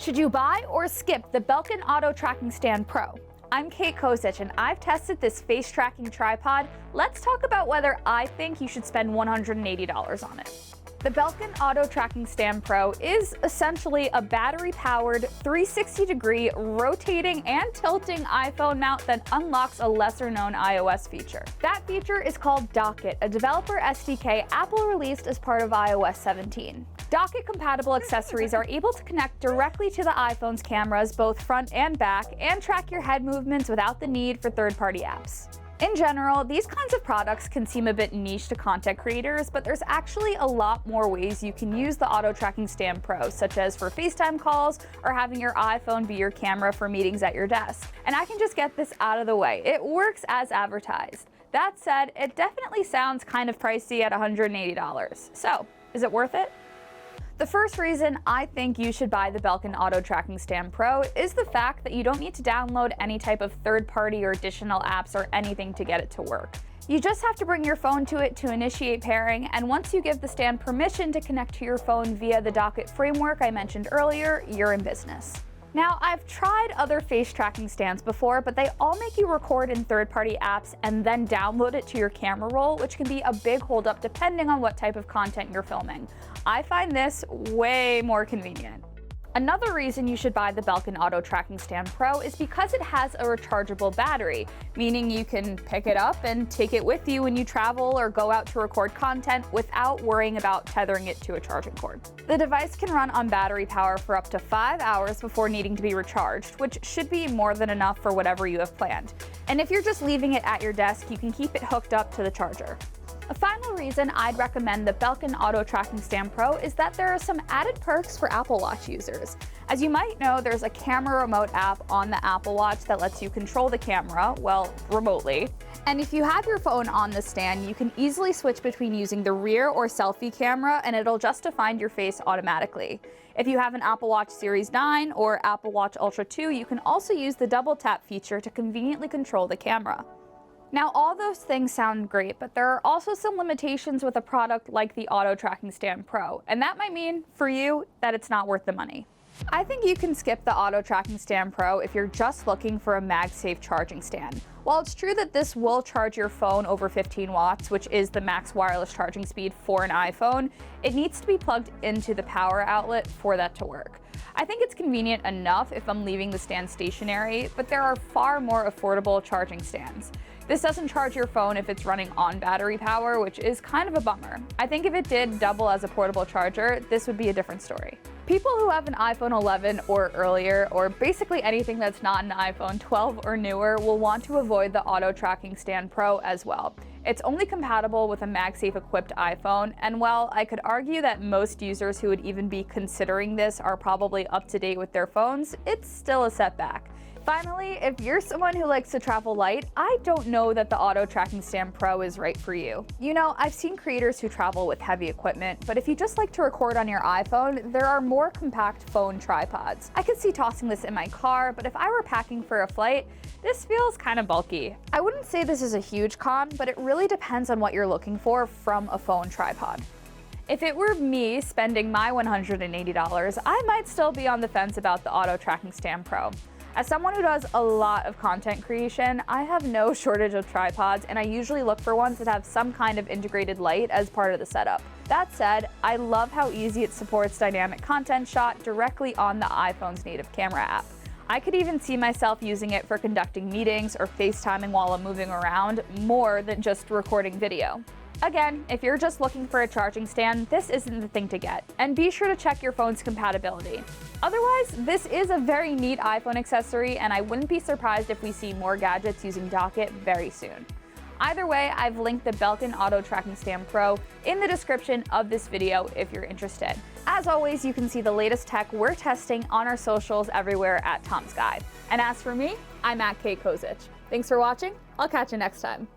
Should you buy or skip the Belkin Auto-Tracking Stand Pro? I'm Kate Kozich and I've tested this face tracking tripod. Let's talk about whether I think you should spend $180 on it. The Belkin Auto-Tracking Stand Pro is essentially a battery-powered 360-degree rotating and tilting iPhone mount that unlocks a lesser-known iOS feature. That feature is called DockKit, a developer SDK Apple released as part of iOS 17. DockKit-compatible accessories are able to connect directly to the iPhone's cameras, both front and back, and track your head movements without the need for third-party apps. In general, these kinds of products can seem a bit niche to content creators, but there's actually a lot more ways you can use the Auto-Tracking Stand Pro, such as for FaceTime calls or having your iPhone be your camera for meetings at your desk. And I can just get this out of the way. It works as advertised. That said, it definitely sounds kind of pricey at $180. So, is it worth it? The first reason I think you should buy the Belkin Auto-Tracking Stand Pro is the fact that you don't need to download any type of third-party or additional apps or anything to get it to work. You just have to bring your phone to it to initiate pairing, and once you give the stand permission to connect to your phone via the DockKit framework I mentioned earlier, you're in business. Now, I've tried other face tracking stands before, but they all make you record in third-party apps and then download it to your camera roll, which can be a big holdup depending on what type of content you're filming. I find this way more convenient. Another reason you should buy the Belkin Auto-Tracking Stand Pro is because it has a rechargeable battery, meaning you can pick it up and take it with you when you travel or go out to record content without worrying about tethering it to a charging cord. The device can run on battery power for up to 5 hours before needing to be recharged, which should be more than enough for whatever you have planned. And if you're just leaving it at your desk, you can keep it hooked up to the charger. A final reason I'd recommend the Belkin Auto-Tracking Stand Pro is that there are some added perks for Apple Watch users. As you might know, there's a camera remote app on the Apple Watch that lets you control the camera, well, remotely. And if you have your phone on the stand, you can easily switch between using the rear or selfie camera and it'll just find your face automatically. If you have an Apple Watch Series 9 or Apple Watch Ultra 2, you can also use the double tap feature to conveniently control the camera. Now, all those things sound great, but there are also some limitations with a product like the Auto-Tracking Stand Pro, and that might mean, for you, that it's not worth the money. I think you can skip the Auto-Tracking Stand Pro if you're just looking for a MagSafe charging stand. While it's true that this will charge your phone over 15 watts, which is the max wireless charging speed for an iPhone, it needs to be plugged into the power outlet for that to work. I think it's convenient enough if I'm leaving the stand stationary, but there are far more affordable charging stands. This doesn't charge your phone if it's running on battery power, which is kind of a bummer. I think if it did double as a portable charger, this would be a different story. People who have an iPhone 11 or earlier, or basically anything that's not an iPhone 12 or newer, will want to avoid the Auto-Tracking Stand Pro as well. It's only compatible with a MagSafe-equipped iPhone, and while I could argue that most users who would even be considering this are probably up to date with their phones, it's still a setback. Finally, if you're someone who likes to travel light, I don't know that the Auto-Tracking Stand Pro is right for you. You know, I've seen creators who travel with heavy equipment, but if you just like to record on your iPhone, there are more compact phone tripods. I could see tossing this in my car, but if I were packing for a flight, this feels kind of bulky. I wouldn't say this is a huge con, but it really depends on what you're looking for from a phone tripod. If it were me spending my $180, I might still be on the fence about the Auto-Tracking Stand Pro. As someone who does a lot of content creation, I have no shortage of tripods, and I usually look for ones that have some kind of integrated light as part of the setup. That said, I love how easy it supports dynamic content shot directly on the iPhone's native camera app. I could even see myself using it for conducting meetings or FaceTiming while I'm moving around more than just recording video. Again, if you're just looking for a charging stand, this isn't the thing to get. And be sure to check your phone's compatibility. Otherwise, this is a very neat iPhone accessory, and I wouldn't be surprised if we see more gadgets using DockKit very soon. Either way, I've linked the Belkin Auto-Tracking Stand Pro in the description of this video if you're interested. As always, you can see the latest tech we're testing on our socials everywhere at Tom's Guide. And as for me, I'm at Kate Kozich. Thanks for watching. I'll catch you next time.